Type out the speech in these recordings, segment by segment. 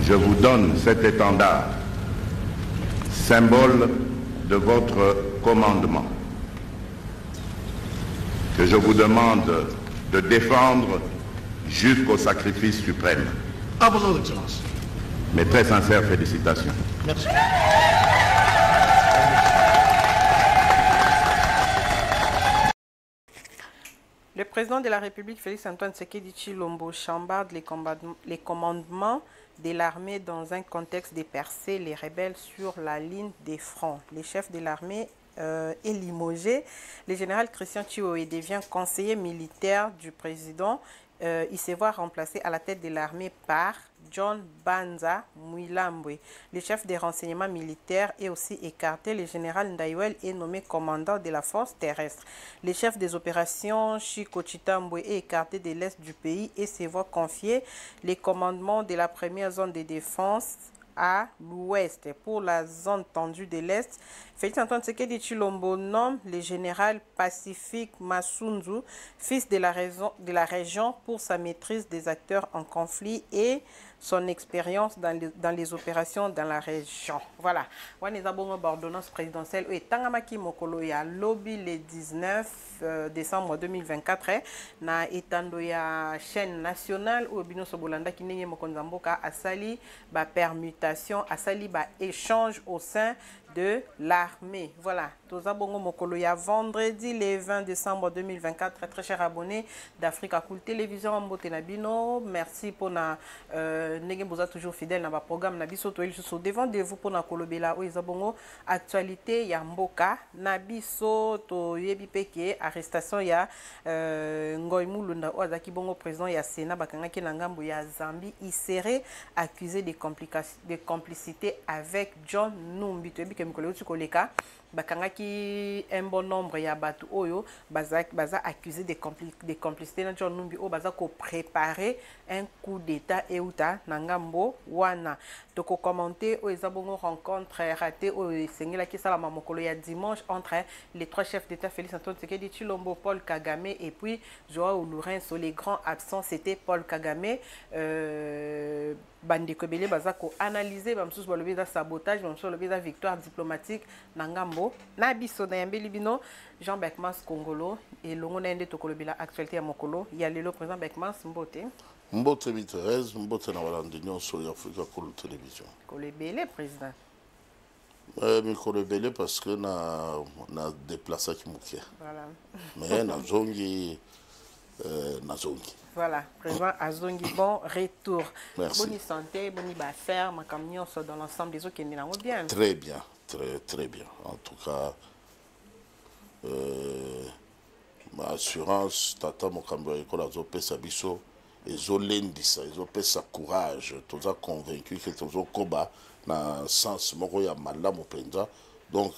je vous donne cet étendard, symbole de votre commandement, que je vous demande de défendre jusqu'au sacrifice suprême. À vos ordres, Excellence. Mes très sincères félicitations. Merci. Le président de la République, Félix-Antoine Tshisekedi Tshilombo, chambarde les commandements de l'armée dans un contexte de percer les rebelles sur la ligne des fronts. Le chef de l'armée est limogé. Le général Christian Chioué devient conseiller militaire du président. Il se voit remplacé à la tête de l'armée par John Banza Mouilambwe. Le chef des renseignements militaires est aussi écarté. Le général Ndaiwel est nommé commandant de la force terrestre. Le chef des opérations Chiko Chitambwe est écarté de l'est du pays et se voit confier les commandements de la première zone de défense à l'ouest. Pour la zone tendue de l'est, Félix-Antoine Tshisekedi Tshilombo nomme le général Pacifique Massunzu, fils de la région, pour sa maîtrise des acteurs en conflit et son expérience dans les opérations dans la région. Voilà. On a une ordonnance présidentielle et Tangamaki Mokolo ya lobby le 19 décembre 2024 na etando ya chaîne nationale ou bino sobolanda kinenge mokonzamboka asali ba permutation asali ba échange au sein de l'armée. Voilà, Toza Bongo Mokolo ya vendredi le 20 décembre 2024. Très chers abonnés d'Africa Cool Télévision Mbote Nabino, merci pour na nege boza toujours fidèle na ba programme Nabiso to so devant de vous pour na kolobela o ezabongo actualité ya mboka Nabiso to yebi peke arrestation ya Ngoy Mulunda o azaki bongo président ya Sénat bakangaki na ngambo ya Zambie, il serait accusé de complicité avec John Numbi. Koleka bakangaki un bon nombre ya batu oyo baza accusé de complicité na John Numbi o baza ko préparer un coup d'état euta nangambo wana toko commenter o ezabongo rencontre ratée o sengela ki sala mamokolo ya dimanche entre les trois chefs d'état Félix-Antoine Tshisekedi Tshilombo, Paul Kagame et puis Joao Lourenço. Les grands absents c'était Paul Kagame. Bandeko Bele bazako analyser bamsusu balobi za sabotage bamsusu balobi za victoire diplomatique nangambo na biso na yambeli bino Jean Beckmans Congolo et longo na ende tokolobela actualité ya mokolo ya lelo président Beckmans mbote Mbote Thérèse mbote na walandi nyonso ya Africa Cool Télévision kolebele président mikolo bele parce que na déplacé ki mukia voilà mais nazongi nazongi. Voilà, président Azongi, bon retour. Merci. Bonne santé, bonne affaire, ma camion dans l'ensemble des autres qui sont bien. Très bien, très bien. En tout cas, ma assurance, tata Mokambo Ekola Zope Sabiso, et Zolendisa, ils ont sa courage, tous a convaincu que tous ont combat dans le sens Moroya Malam Openza. Donc,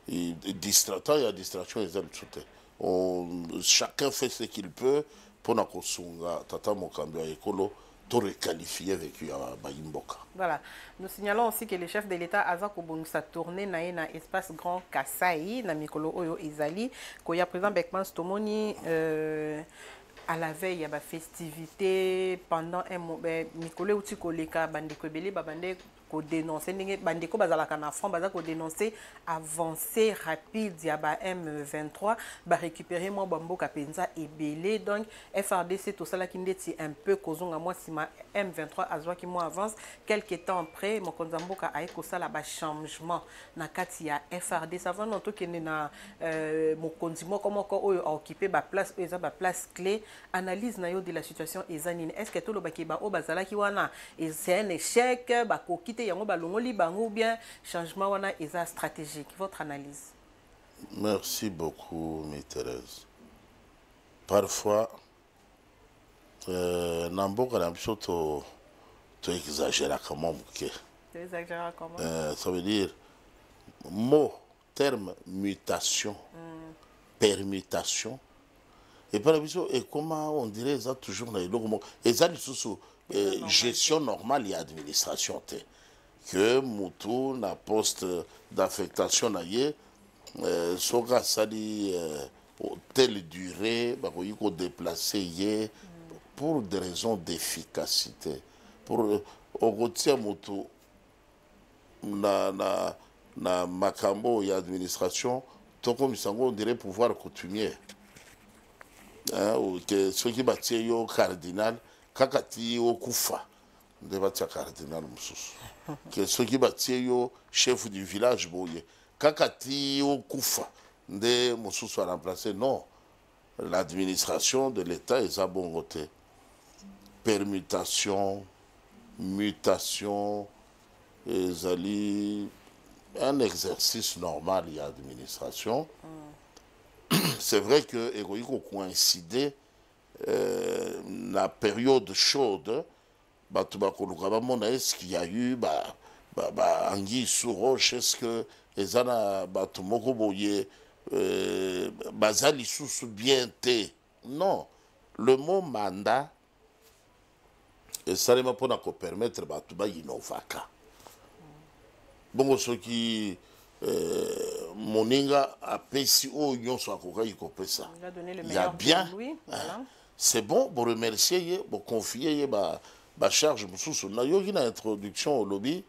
il y a distraction, ils ont le chacun fait ce qu'il peut. Pour na kosunga tata Mokambi Ekolo to requalifier avec Bayimboka. Voilà. Nous signalons aussi que le chef de l'État a sa tournée na espace Grand Kasai na mikolo oyo Izali ko ya président Beckmans Tomoni à la veille ya ba festivité pendant un mois mikolo uti koleka bandeko belé babande ko dénoncer ndenge bandeko bazalaka na front baza ko dénoncer avancée rapide ya ba M23 ba récupérer mo bamboka penza ebelé donc FRDC to sala kindeti un peu kozonga moi sima M23 azwa ki mo avance quelques temps après mokonzamboka aye ko sala ba changement na kati ya FRDC avant non to kende na mokonzi moko moko oyo a occupé ba place eza ba place clé analyse na yo de la situation ezanine est-ce que to lo bakeba o bazala ki wana et c'est un échec ba ko yango balongoli bango ou bien changement wana eza stratégique. Votre analyse? Merci beaucoup, mes Thérèse. Parfois, namboka na biso to exagérer comment tu exagères comment? Ça veut dire mot, terme, mutation, permutation. Et par exemple, et comment on dirait ça toujours dans les logos et ça gestion normale et administration que Moutou na poste d'affectation naie soga sali telle durée bah il faut déplacer pour des raisons d'efficacité pour okotia moto na makambo ya administration tokomisa ngo on dirait pouvoir coutumier. Que ceux qui battent yo cardinal kaka ti yo kufa nde batia cardinal mususu que ceux qui battent yo chef du village boye kaka ti yo kufa nde mususu a remplacé. Non, l'administration de l'État est à bon côté. Permutation, mutation, un exercice normal il y a administration. C'est vrai que Egoïko coïncidé la période chaude, est-ce qu'il y a eu Anguille sous roche, est-ce que Ezana Batumoko Boye Bazali sous bien té. Non, le mot mandat et ça ne m'a pas permettre Batuba Inovaka. Bon, ce qui Moninga a payé au Union soit ça. Il y a bien. Voilà. C'est bon, pour remercier, pour confier ma charge. Il y a une introduction au lobby.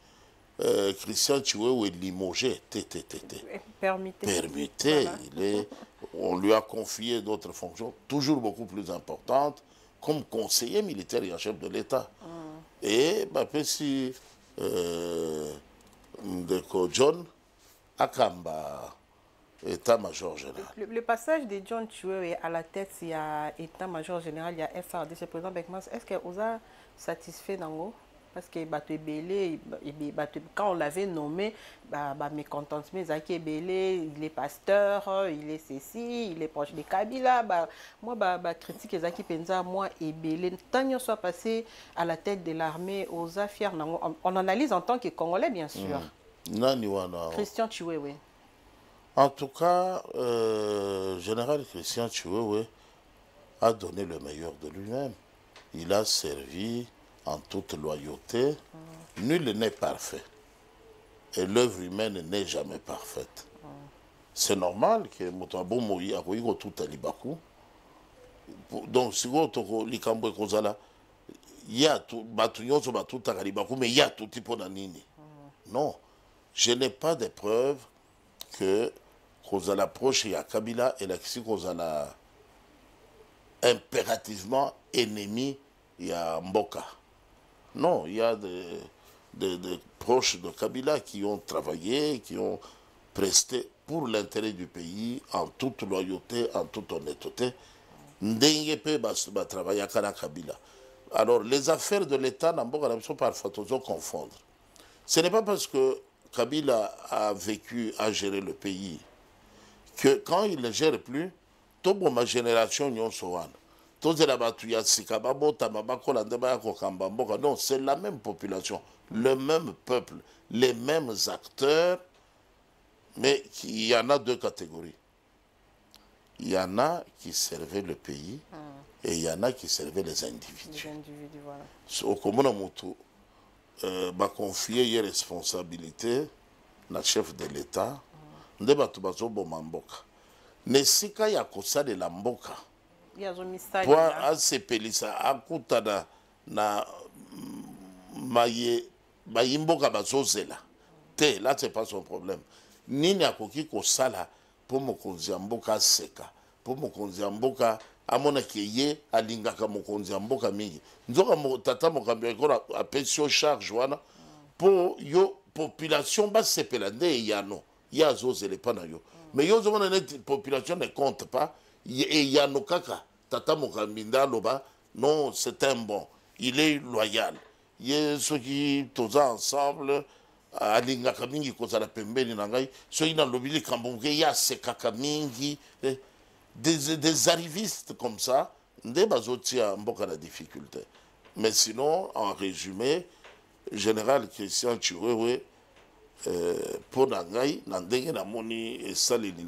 Christian Chiwewe est limogé. Permettez. Voilà. On lui a confié d'autres fonctions, toujours beaucoup plus importantes, comme conseiller militaire et en chef de l'État. Et si John Akamba, état-major général. Le passage de John Chiwewe à la tête, il y a état-major général, il y a FRDC, président Beckman. Est-ce que vous a satisfait dans parce que quand on l'avait nommé, mécontentement, Zaki Ebele, il est pasteur, il est ceci, il est proche de Kabila. Moi, critique Zaki Penza, moi, Ebele. Tant qu'on soit passé à la tête de l'armée, aux affaires, on analyse en tant que Congolais, bien sûr. Christian Chiwewe. En tout cas, général Christian Chiwewe a donné le meilleur de lui-même. Il a servi en toute loyauté. Nul n'est parfait. Et l'œuvre humaine n'est jamais parfaite. C'est normal que Moutabo Moïse a eu tout à Libakou. Donc, si vous avez Likambo et Kozala, il y a tout à Libakou, mais il y a tout type de nini. Non, je n'ai pas de preuves que Kozala proche et à Kabila et la Kozala impérativement ennemi et à Mboka. Non, il y a des proches de Kabila qui ont travaillé, qui ont presté pour l'intérêt du pays en toute loyauté, en toute honnêteté. Ndengepe va travailler à Kabila. Alors, les affaires de l'État ne sont pas parfois confondre. Ce n'est pas parce que Kabila a vécu, a géré le pays, que quand il ne gère plus, toute ma génération n'y ont souvent. Non, c'est la même population, le même peuple, les mêmes acteurs, mais il y en a deux catégories. Il y en a qui servaient le pays et il y en a qui servaient les individus. Au commun Moutou, m'a confié les responsabilités na chef de l'État, nde batu bazobo mamboka. Nesika ya kosala la mboka. Pour asepelisa akuta na bayimboka bazozela. Te, là c'est pas son problème. Nini akoki kosala pour mokonzi ya mboka seka, pour mokonzi ya mboka amona keye alingaka mokonzi ya mboka mingi. Nzoka tata mokambi ekola apesio charge wana pour yo population basepela nde yano ya zozele pa na yo. Mais yo zomona net population ne compte pas. Et Yano Kaka, Tata Mokaminda Loba, non, c'est un bon, il est loyal. Il y a ceux qui, tous ensemble, à l'Ingakamingi, qu'on a la Pembeni Nangai, ceux qui n'ont l'obligé Kambongue, il y a ces Kakamingi, des arrivistes comme ça, des bazotia Mboka la difficulté. Mais sinon, en résumé, général Christian Chiwewe, pour Nangai, Nandenge Namoni et Salini,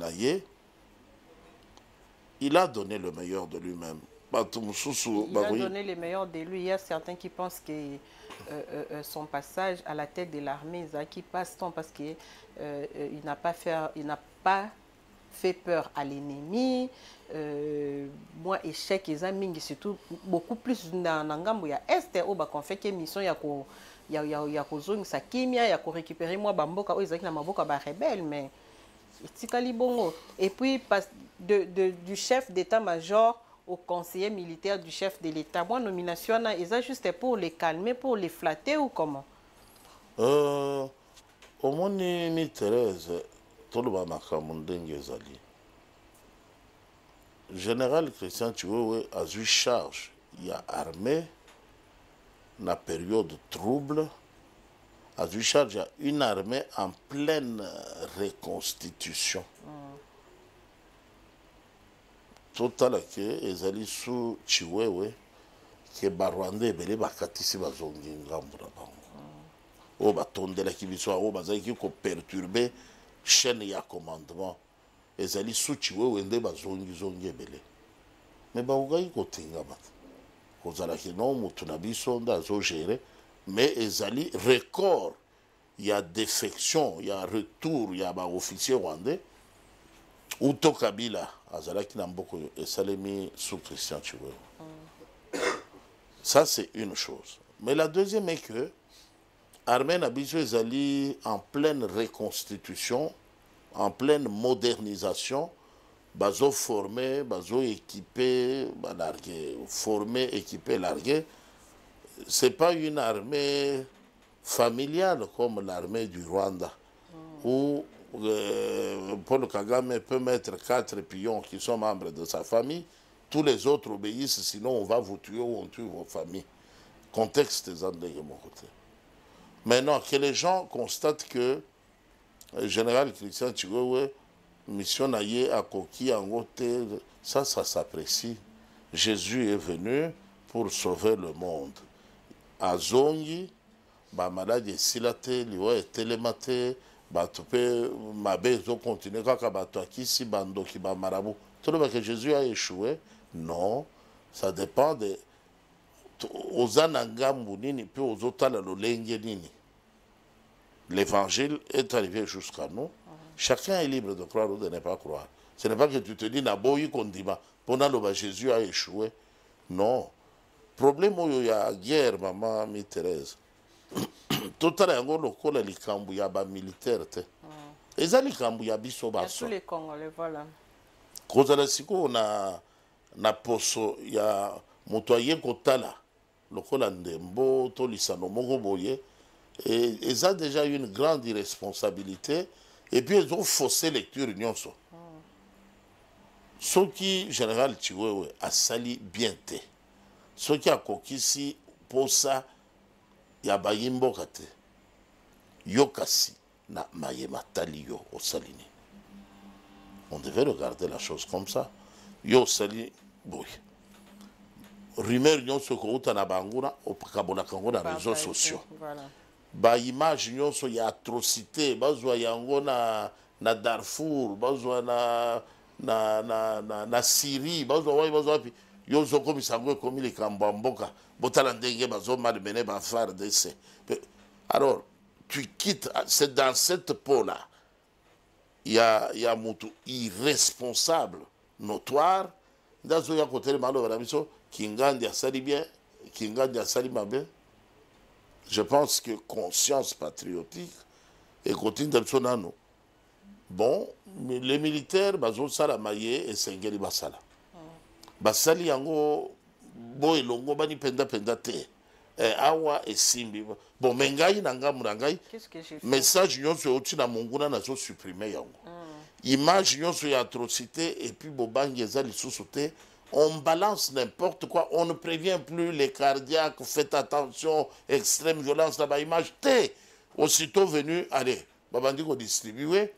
il a donné le meilleur de lui-même. Il a donné le meilleur de lui. Il y a certains qui pensent que son passage à la tête de l'armée, qui passe temps parce qu'il n'a pas fait peur à l'ennemi. Moi, échec, les amis, surtout beaucoup plus dans ngambo ya est, où qu'on fait que mission ya ko ya ko zone sa kimia ya ko récupérer moi bamboka ils na maboka ba rebelle mais etikali bongo. Et puis du chef d'état-major au conseiller militaire du chef de l'État, moi nomination là, ils juste pour les calmer, pour les flatter ou comment? Au moins ni Thérèse, tout le monde a zali. Général Christian Chiwewe a eu charge, il y a armé, dans la période trouble, a eu charge, il y a une armée en pleine reconstitution. Total que ezali sous Chiwewe que Barwanda ebele bakatisi bazongi ngambu na bango. O batondela kibiso o bazaki ko perturber chaîne ya commandement. Ezali sous Chiwewe nde bazongi zongi ebele. Mais ba ugai ko tinga mat. Kozala ki no mutu na biso nda zo gérer mais ezali record. Il y a défection, il y a retour, il y a ba officier rwandais. Uto Kabila azalaki na mboko esalemi sous Christian Chiwewe. Ça c'est une chose. Mais la deuxième est que Armée Nabiso ezali en pleine reconstitution, en pleine modernisation, bazo formé, bazo équipé, largué, formé, équipé, largué. C'est pas une armée familiale comme l'armée du Rwanda où Paul Kagame peut mettre 4 pions qui sont membres de sa famille, tous les autres obéissent, sinon on va vous tuer ou on tue vos familles. Contexte des André de mon côté. Maintenant, que les gens constatent que le général Christian Chiwewe, mission naïe à Koki, en côté, ça s'apprécie. Jésus est venu pour sauver le monde. À Zongi, malade silate, liwa et télématé, bato pe mabe zo continuer kaka bato akisi bandoki ba marabout. Tout le monde que Jésus a échoué? Non, ça dépend de ozana ngambu nini pe ozotala lolenge nini. L'évangile est arrivé jusqu'à nous. Chacun est libre de croire ou de ne pas croire. Ce n'est pas que tu te dis naboyi kondima pendant le Jésus a échoué. Non. Problème où il y a guerre maman mi Thérèse. Totala yango lokola likambu ya ba militaire te. Eza likambu ya biso baso. Tous les Congolais voilà. Kozala siko na poso ya moto aye kotala lokola ndembo to lisano moko boye et eza déjà une grande irresponsabilité et puis ils ont faussé lecture nyonso. Ce qui général Chiwewe a sali bien te. Ce qui a kokisi pour ça ya bayimboka te yokasi na mayema tali yo osalini. On devait regarder la chose comme ça. Yo sali boy. Rumeur nyonso ko uta na banguna okabola kango na réseaux sociaux. Voilà. Ba image nyonso ya atrocité bazwa yango na Darfour, bazwa na Syrie, bazwa pi yo zo komisango komi le kambamboka botala ndenge bazo malmené ba FARDC. Alors tu quittes, c'est dans cette peau-là. Il y a mutu irresponsable, notoire. Dans ce côté de malo barabiso, Kingandi a sali bien, Kingandi a sali mabe. Je pense que conscience patriotique et continue de nous. Bon, les militaires, bazo sala maye et sengeli basala. Basali yango boy longo bani penda te. Awa et simbi. Bon, mengai nanga murangai. Qu'est-ce que j'ai fait? Message nyonso oti na monguna na zo supprimer yango. Image nyonso ya atrocité et puis bobangi ezali sous-sauté. On balance n'importe quoi, on ne prévient plus les cardiaques, faites attention, extrême violence là-bas, image T. Aussitôt venu, allez, babandi ko distribuer.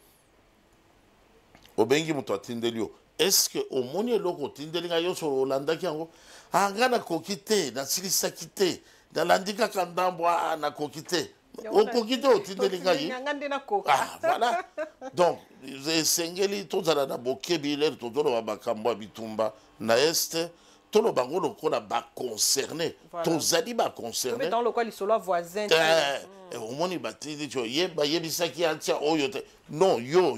Obengi muto atindelio. Est-ce que au moni loko tindelinga yo so Rolanda kiango angana kokite na silisa kite na landika kandambwa na kokite o kokite o tindelinga yi ah voilà donc sengeli tozala na bokebi ler tozolo bakambo bitumba na este tolo bango lokola ba concerné tozali ba concerné dans le quoi lisolo voisin au moni batidi yo yeba yebisaki atia oyo te non yo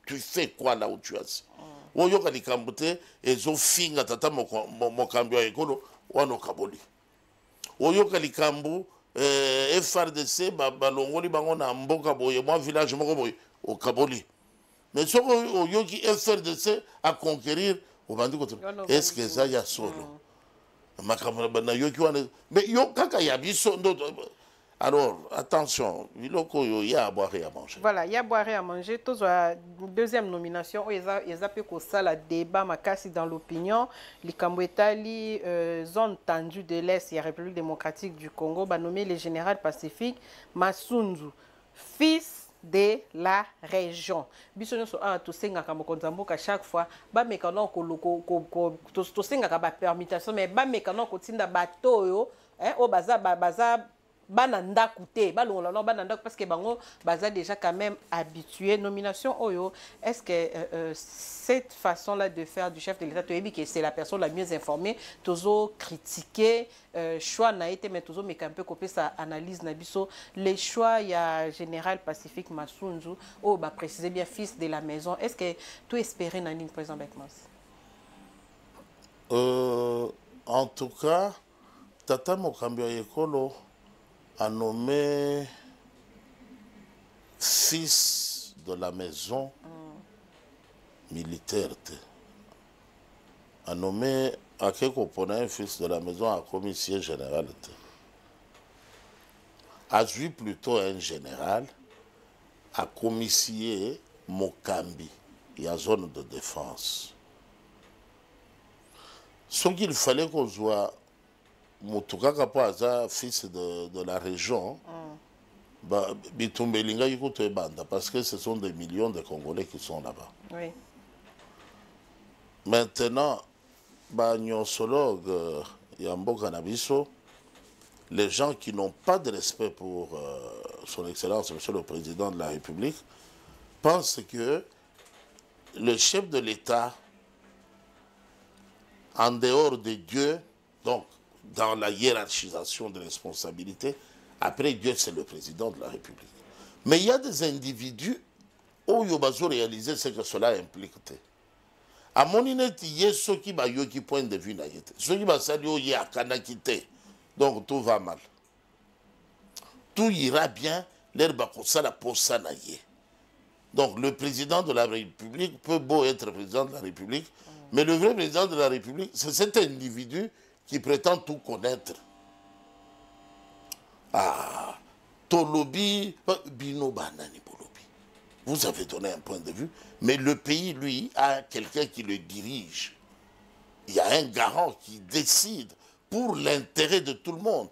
tu fais quoi là où tu es assis? Oyoka likambo te ezofinga tata mokambi ya ekolo wana okaboli. Oyoka likambo FRDC balongoli bango na mboka boye mwa village moko boye okaboli. Mais soko oyoki FRDC à conquérir obandi koto est-ce que ça ya solo makambo na yoki wana mais yo kaka ya biso ndo. Alors, attention, il y a à boire et à manger. Voilà, il y a à boire et à manger. Deuxième nomination, ils ont ça la débat makasi dans l'opinion. Les Kambouetali, zone tendue de l'Est, la République démocratique du Congo, va nommer le général Pacifique Masunzu, fils de la région. Biso so a to senga ka mokonzambo ka chaque fois ba mekano to senga ka ba permutation mais ba mekano ko tinda bato yo o baza bananda coûté bananda parce que bango baza déjà quand même habitué nomination oyo. Est-ce que cette façon là de faire du chef de l'État que c'est la personne la mieux informée toujours critiquer choix n'a été mais toujours mais un peu copier sa analyse nabiso les choix il y a général Pacifique Masunzu bah préciser bien fils de la maison. Est-ce que tout espérer dans ligne président Bekmas? En tout cas tata mokambi ya ekolo a nommé fils de la maison militaire. A nommé à un fils de la maison à commissaire général. A vu plutôt un général à commissaire Mokambi, il y a zone de défense. Ce qu'il fallait qu'on soit Moutouka pas fils de la région, parce que ce sont des millions de Congolais qui sont là-bas. Oui. Maintenant, les gens qui n'ont pas de respect pour son Excellence, Monsieur le Président de la République, pensent que le chef de l'État, en dehors de Dieu, donc dans la hiérarchisation des responsabilités, après Dieu, c'est le président de la République. Mais il y a des individus où ils ont réalisé ce que cela implique. À mon avis, il y a ceux qui ont point de vue. Ceux qui ont dit qu'il donc tout va mal. Tout ira bien, l'herbe la posa. Donc le président de la République peut beau être président de la République, mais le vrai président de la République, c'est cet individu qui prétend tout connaître. Ah, Tolobi, Bino Banani Bolobi. Vous avez donné un point de vue, mais le pays, lui, a quelqu'un qui le dirige. Il y a un garant qui décide pour l'intérêt de tout le monde.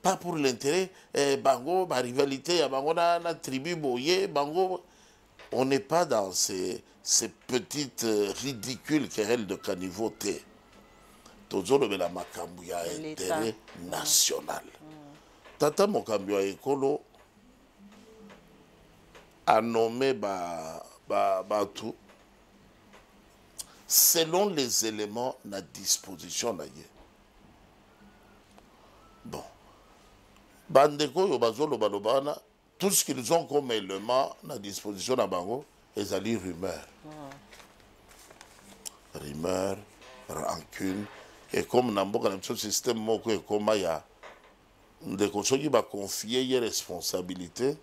Pas pour l'intérêt, Bango, ma rivalité, Bango, la tribu, Boye, Bango. On n'est pas dans ces petites ridicules querelles de caniveauté. Tozolo la makambu ya intérêt national. Tata mokambi ya ekolo a nommé tout selon les éléments à disposition là. Bon. Bandeko yo bazolo balobana tout ce qu'ils ont comme élément à disposition à bango ils allaient rumeur. Rumeur, rancune. Et comme dans le système moko et comme il y a des personnes qui vont confier les responsabilités,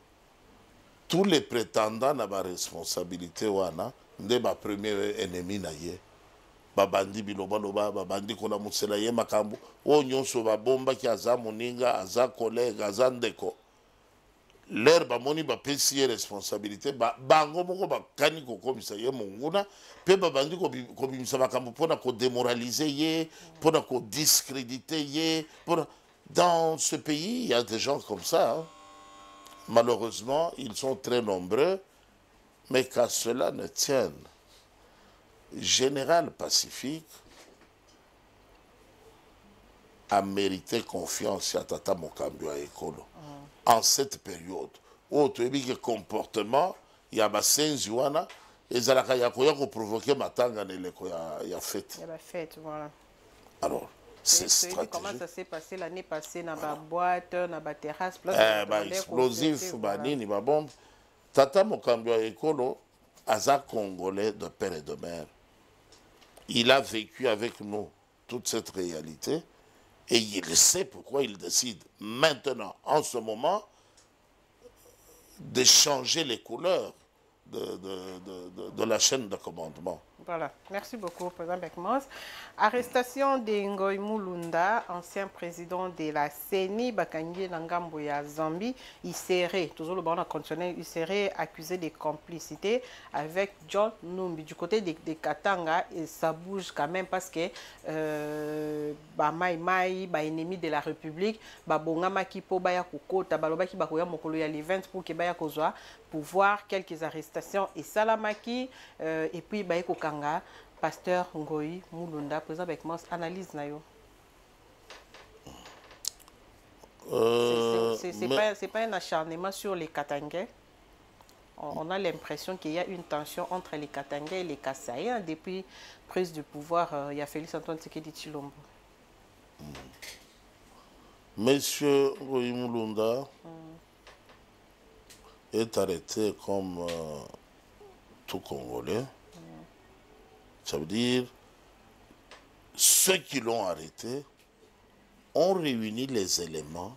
tous les prétendants na ba responsabilité wana nde ba premier ennemi na ye. Ba bandi biloba loba ba bandi kona musela ye makambu o nyonso ba bomba ki aza moninga aza collègue aza ndeko. L'air ba moni ba pesi responsabilité bango moko ba kani ko komisa ye monguna pe ba bandi ko bimisa makambu pona ko démoraliser ye pona ko discréditer ye pona. Dans ce pays il y a des gens comme ça hein. Malheureusement ils sont très nombreux mais qu'à cela ne tienne Général Pacifique a mérité confiance à Tata Mokambi ya ekolo en cette période où tu as vu que comportement il y a basenzi wana ezalaka ya koya ko provoquer matanga neleko ya fête. Il y a la fête voilà. Alors c'est stratégique. Comment ça s'est passé l'année passée dans la boîte, dans la terrasse, explosif, nini ba bombe. Tata Mokambi ya ekolo Aza Congolais de père et de mère. Il a vécu avec nous toute cette réalité et il sait pourquoi il décide maintenant, en ce moment, de changer les couleurs de la chaîne de commandement. Voilà, merci beaucoup, Président Bekmos. Arrestation de Ngoy Mulunda, ancien président de la CENI, Bakangi Nangambo ya Zambie, il serait, toujours le bon conditionnel, il serait accusé de complicité avec John Numbi. Du côté de Katanga, et ça bouge quand même parce que Maï, ennemi de la République, Bongama Kipo, Baya Kukota, Balobaki Bakoya Mokolo ya l'event pour que Baya Kozwa, pour voir quelques arrestations et Salamaki, et puis Baye Kokanga, pasteur Ngoy Mulunda, président Bekmos, analyse Nayo. C'est pas un acharnement sur les Katangais. On a l'impression qu'il y a une tension entre les Katangais et les Kassaïens depuis prise du pouvoir. Il y a Félix Antoine Tshisekedi Tshilombo. Monsieur Ngoy Mulunda est arrêté comme tout Congolais. Ça veut dire, ceux qui l'ont arrêté ont réuni les éléments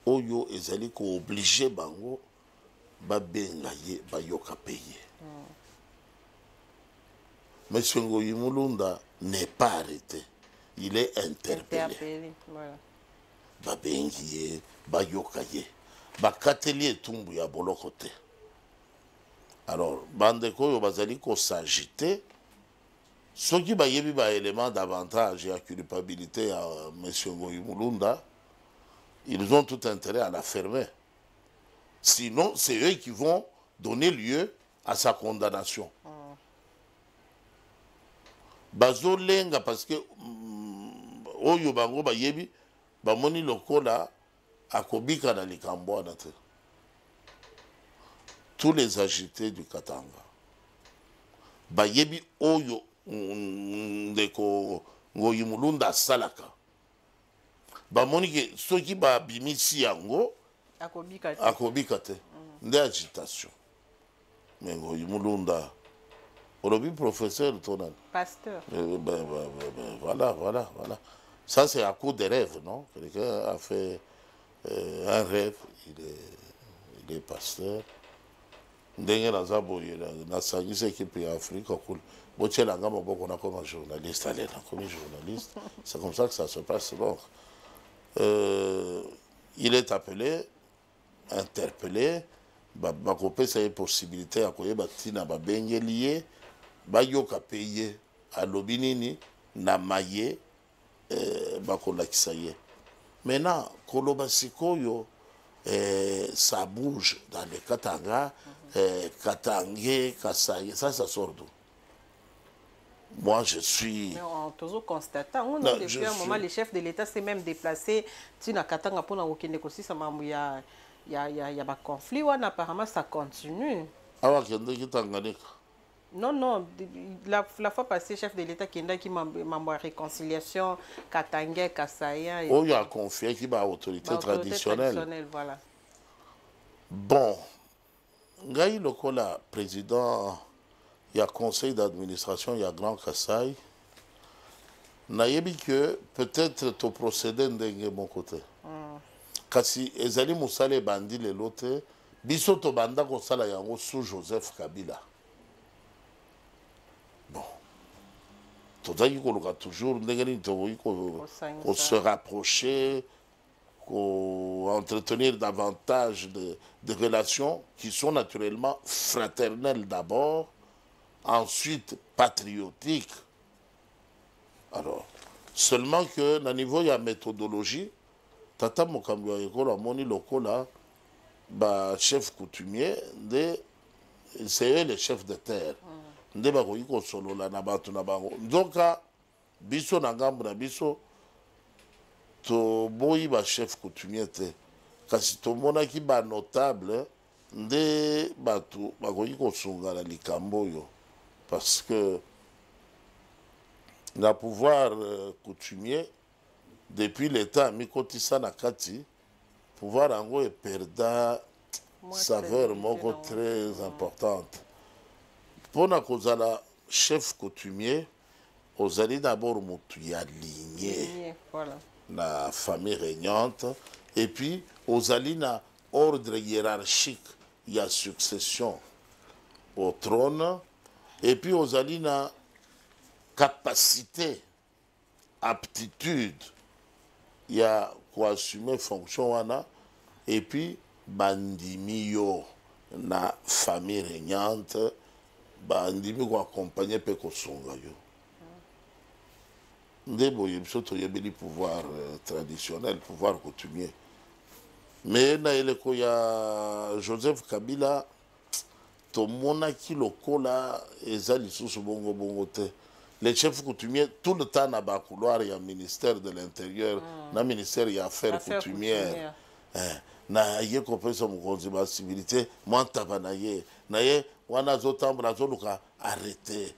Oyo ezali ko obligé bango babengaye bayoka payer. Monsieur Ngoy Mulunda n'est pas arrêté. Il est interpellé. Voilà. Babengiye bayokaye. Bakatelier tumbu ya boloko te. Alors, bandeko yo bazali ko s'agiter. Ceux qui bayebi ba élément d'avantage et à culpabilité à M. Ngoy Mulunda, ils ont tout intérêt à la fermer. Sinon, c'est eux qui vont donner lieu à sa condamnation. Bazo lenga parce que oyo bango bayebi bamoni lokola akobika na likambo na te. Tous les agités du Katanga bayebi oyo ndeko Ngoy Mulunda salaka bamoni ke soki babimisi yango akobika te nde agitation. Mais Ngoy Mulunda olobi professeur tonan pasteur voilà ça c'est à coup de rêve, non? Quelqu'un a fait un rêve, il est pasteur. Ndenge naza boye na sangisa équipe ya Afrique cool. Bochela ngama boko na comme journaliste, allez na comme journaliste. C'est comme ça que ça se passe donc. Il est appelé, interpellé, bakopé ça y possibilité à koyeba tina ba bengelié, ba yoka payer à lobinini na maye bakolakisa ye. Maintenant koloba sikoyo ça bouge dans le Katanga, Katangé, Kassaye, ça sort d'où? Moi, je suis... Mais on toujours constatant, depuis un moment, le chef de l'État s'est même déplacé. Tina Katanga pour n'avoir aussi, ça m'a il y a un conflit, apparemment ça continue. Ah ouais, non, la fois passée, chef de l'État qui m'a réconciliation, Katangé, Kassaye. Oh, il y a confié qui va autorité traditionnelle. Voilà. Bon, Ngaï Lokola, président, il y a conseil d'administration, il y a Grand Kassai. Nayebi que peut-être ton procédé n'est mon côté. Kasi ezali musale bandi le lote, biso to banda ko sala yango sous Joseph Kabila. Bon. Tozaki koluka toujours ndengeni toyi ko se rapprocher, entretenir davantage de relations qui sont naturellement fraternelles d'abord, ensuite patriotiques. Alors, seulement que, à niveau de la méthodologie, Tata Mokambi a moni lokola, chef coutumier, c'est eux les chefs de terre. Nde ba ko solo la na batu na bango. Donc, biso na ngambu na biso, to boyi ba chef coutumier te. Kasi to mona ki ba notable, nde batu ba ko sunga la likambo yo. Parce que le pouvoir coutumier, depuis l'État, Mikotissa Nakati, pouvoir en gros est perdu saveur très importante. mpona kozala chef coutumier ozali d'abord motu ya lignée voilà. na famille régnante et puis ozali na ordre hiérarchique ya succession au trône et puis ozali na capacité aptitude ya koassumer fonction wana et puis bandimi yo na famille régnante bandimi koaccompagner mpe kosunga yo nde boye biso toyebeli pouvoir traditionnel pouvoir coutumier mais na eleko ya Joseph Kabila tomonaki lokola eza lisusu bongo bongo te les chefs coutumiers tout le temps na bakouloir ya ministère de l'intérieur na ministère ya affaires coutumières na ye kopesa mokonzi basibilité mwantaba na ye wana azotambola azoluka arrêté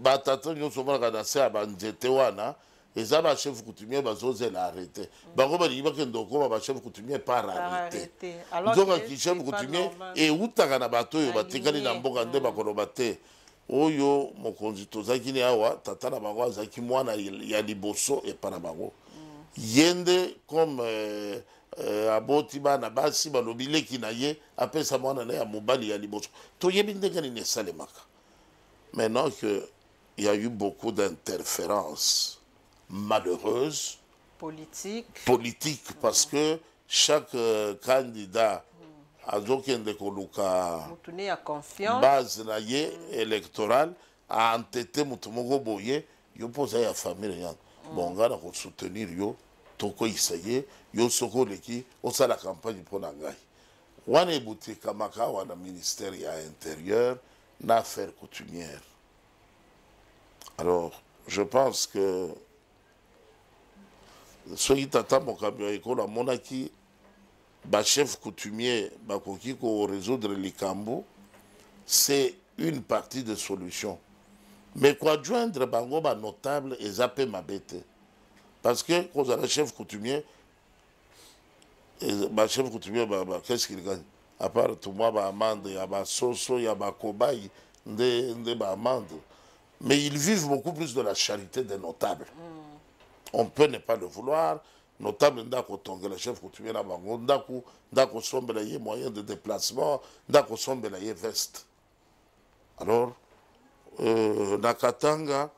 batata nyonso omonaka na se ya banzete wana eza bachef coutumier bazozela arrêté bango balingi bakende okoma bachef coutumier par arrêté nzokaki chef coutumier eutaka na bato oyo batikali na mboka nde bakoloba te oyo mokonzi tozalaki ni awa tata na bango azalaki mwana ya liboso epa na bango ye nde comme aboti bana basi balobi leki na ye apesa mwana na ya mobali ya liboso toyebi ndenge nini esalemaka. Maintenant que il y a eu beaucoup d'interférences malheureuses politiques parce que chaque candidat azokende koluka base na ye électorale a entêté mutu moko boye yo poza ya famille yango bon ngana ko soutenir yo toko isaye yo soko leki osala campagne mpona ngai wana ebutika maka wana ministère ya intérieur na affaires coutumières. Alors je pense que soki tata mokambi ya ekolo amonaki bachef coutumier bakoki ko résoudre likambo c'est une partie de solution mais koadjoindre bango banotable eza mpe mabe te parce que kozala chef coutumier bachef coutumier qu'est-ce qu'il gagne à part tumwa baamande ya basoso ya bakobai nde baamande mais ils vivent beaucoup plus de la charité des notables. On peut ne pas le vouloir. Notable ndako tongela chef coutumier na bango ndako sombela ye moyen de déplacement ndako sombela ye veste. Alors na Katanga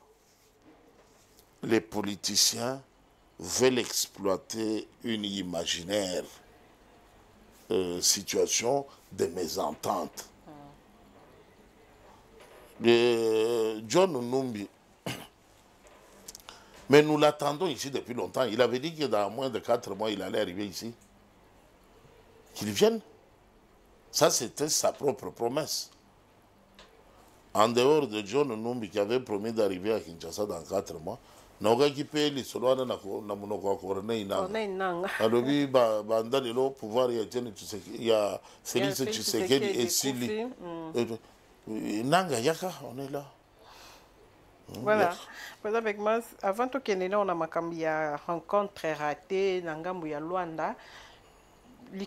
les politiciens veulent exploiter une imaginaire situation de mésentente. John Numbi, mais nous l'attendons ici depuis longtemps. Il avait dit que dans moins de 4 mois, il allait arriver ici. Qu'il vienne. Ça, c'était sa propre promesse. En dehors de John Numbi qui avait promis d'arriver à Kinshasa dans 4 mois, Noga qui paye les soloana na monoko corne inanga. Alobi banda lelo pouvoir ya Félix Tshisekedi et Sili. Nanga yaka, on est là. Voilà. Avec moi, avant tout qu'il y ait une rencontre ratée, Nangambu ya Luanda, les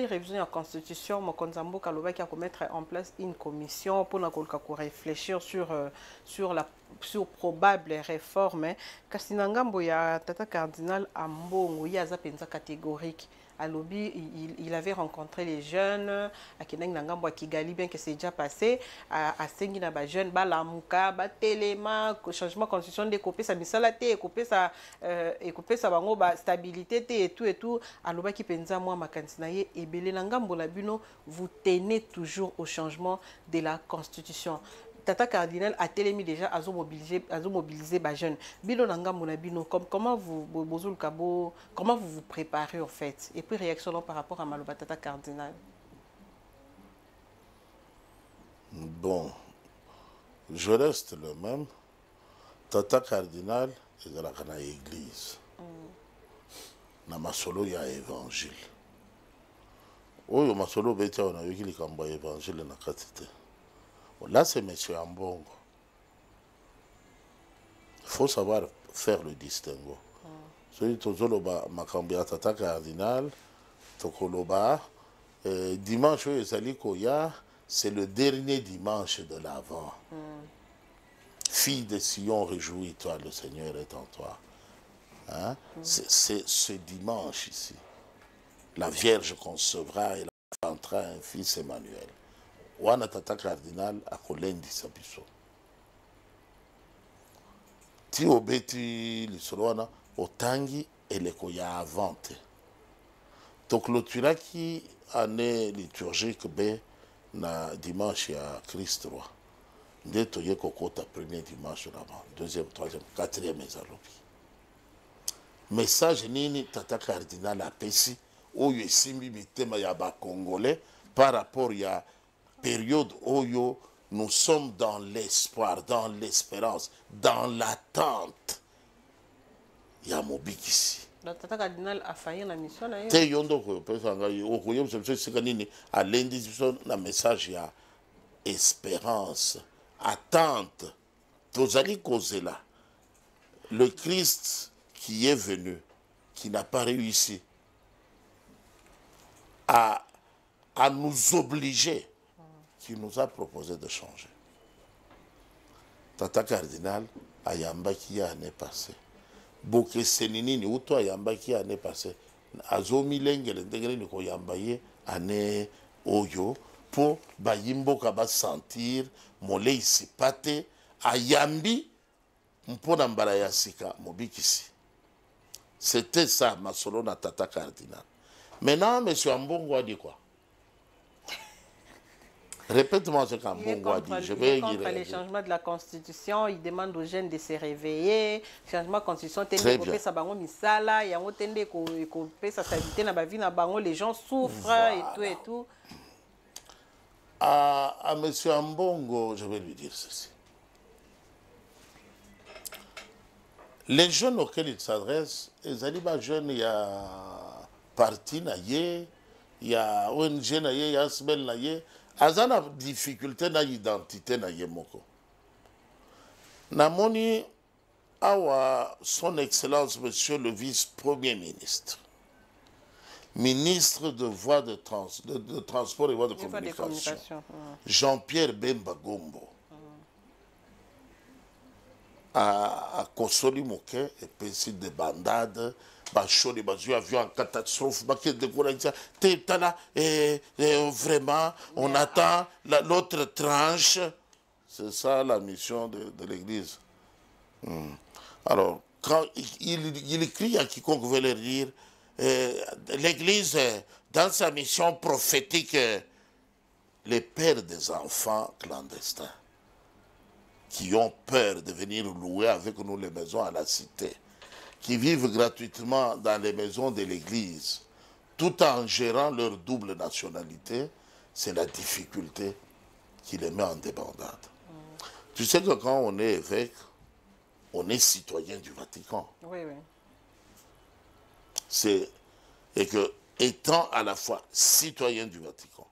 révisions de la Constitution, Mokonzambo Kaloba qui a mettre en place une commission pour réfléchir sur probable réforme. Kasi Nangambu ya Tata Cardinal Ambongo, il y a une catégorique. À Lobby, il avait rencontré les jeunes, à Keneng Nangambo, à Kigali, bien que c'est déjà passé, à Sengina, les jeunes, Balamuka, Téléma, changement de constitution, découper sa misalate, découper sa stabilité, et tout. À Lobby, qui pensa, moi, ma cantinaye, et Belé Nangambo, la Buno, vous tenez toujours au changement de la constitution. Tata Cardinal a télémis déjà à mobiliser les jeunes. Comment vous vous préparez en fait? Et puis réaction par rapport à Maloba Tata Cardinal. Bon, je reste le même. Tata Cardinal est dans l'église. Na masolo ya évangile. Oyo masolo beta on a eu qui kamba évangile na katite. Là, c'est M. Ambongo. Il faut savoir faire le distinguo. Celui qui a Tata Cardinal, Tokoloba, dimanche, il y a c'est le dernier dimanche de l'Avent. Fille de Sion, réjouis-toi, le Seigneur est en toi. Hein? C'est ce dimanche ici. La Vierge concevra et elle enfantera un fils Emmanuel. Wana tata cardinal akolendisa biso. Ti obeti lisolo wana otangi eleko ya avante. Tocloturaki année liturgique be na dimanche ya Christ roi. Nde toye kokota premier dimanche d'avant, deuxième, troisième, quatrième ezalobi. Message nini tata cardinal apesi oyo esimbi mitema ya ba congolais par rapport ya période oyo nous sommes dans l'espoir, dans l'espérance, dans l'attente ya mobikisi. Tata cardinal a failli la mission na te yondo ko pesa ngai okoyebisa biso esika nini alendi biso na message ya espérance, attente. Tozali kozela le Christ qui est venu, qui n'a pas réussi à nous obliger, qui nous a proposé de changer. Tata cardinal ayambaki ya année passée. Bokeseni nini uto ayambaki année passée. Azomi lengele ndengele ni koyamba ye année oyo po bayimboka ba sentir molei sipate ayambi mpona mbala ya sika mobikisi. C'était ça masolo na tata cardinal. Maintenant monsieur Ambongo a dit quoi? Répète-moi ce qu'Ambongo a dit. Je vais contre les changements de la Constitution. Il demande aux jeunes de se réveiller. Changement de la Constitution, les gens souffrent voilà. Et tout. À M. Ambongo, je vais lui dire ceci. Les jeunes auxquels il s'adresse, les alibas jeunes, il y a parti naïe, il y a ONG naïe, il y a SBL naïe. Azana difficulté na identité na yemoko. Namoni awa son excellence monsieur le vice-premier ministre. Ministre de voies de transport et voies de communication. Jean-Pierre Bemba Gombo. A Kosoli Moké et puis de bandades. Bacholi, Bazou, avion en catastrophe, vraiment, on attend l'autre tranche. C'est ça la mission de l'Église. Alors, quand il écrit à quiconque veut le dire, l'Église, dans sa mission prophétique, les pères des enfants clandestins qui ont peur de venir louer avec nous les maisons à la cité, qui vivent gratuitement dans les maisons de l'Église, tout en gérant leur double nationalité, c'est la difficulté qui les met en débandade. Tu sais que quand on est évêque, on est citoyen du Vatican. Oui, oui. Et que, étant à la fois citoyen du Vatican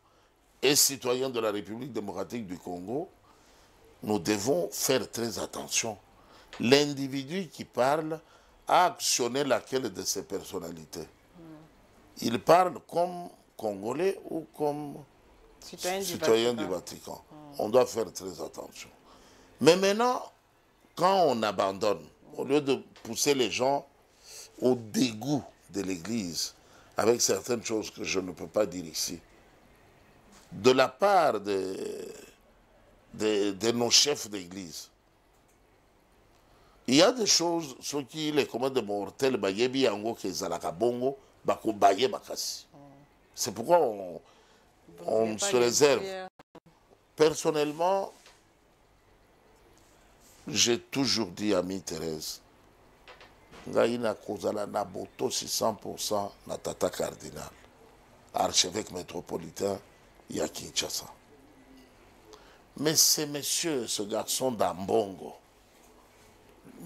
et citoyen de la République démocratique du Congo, nous devons faire très attention. L'individu qui parle a actionné laquelle de ses personnalités. Il parle comme Congolais ou comme citoyen du Vatican. On doit faire très attention. Mais maintenant, quand on abandonne, au lieu de pousser les gens au dégoût de l'Église, avec certaines choses que je ne peux pas dire ici, de la part de nos chefs d'Église, il y a des choses, ceux qui les commandes mortels, c'est pourquoi on se réserve. Personnellement, j'ai toujours dit à Amie Thérèse, Ngaïna Kozala Naboto 600% na tata cardinal, archevêque métropolitain, il y a Kinshasa. Mais c'est monsieur, ce garçon d'Ambongo,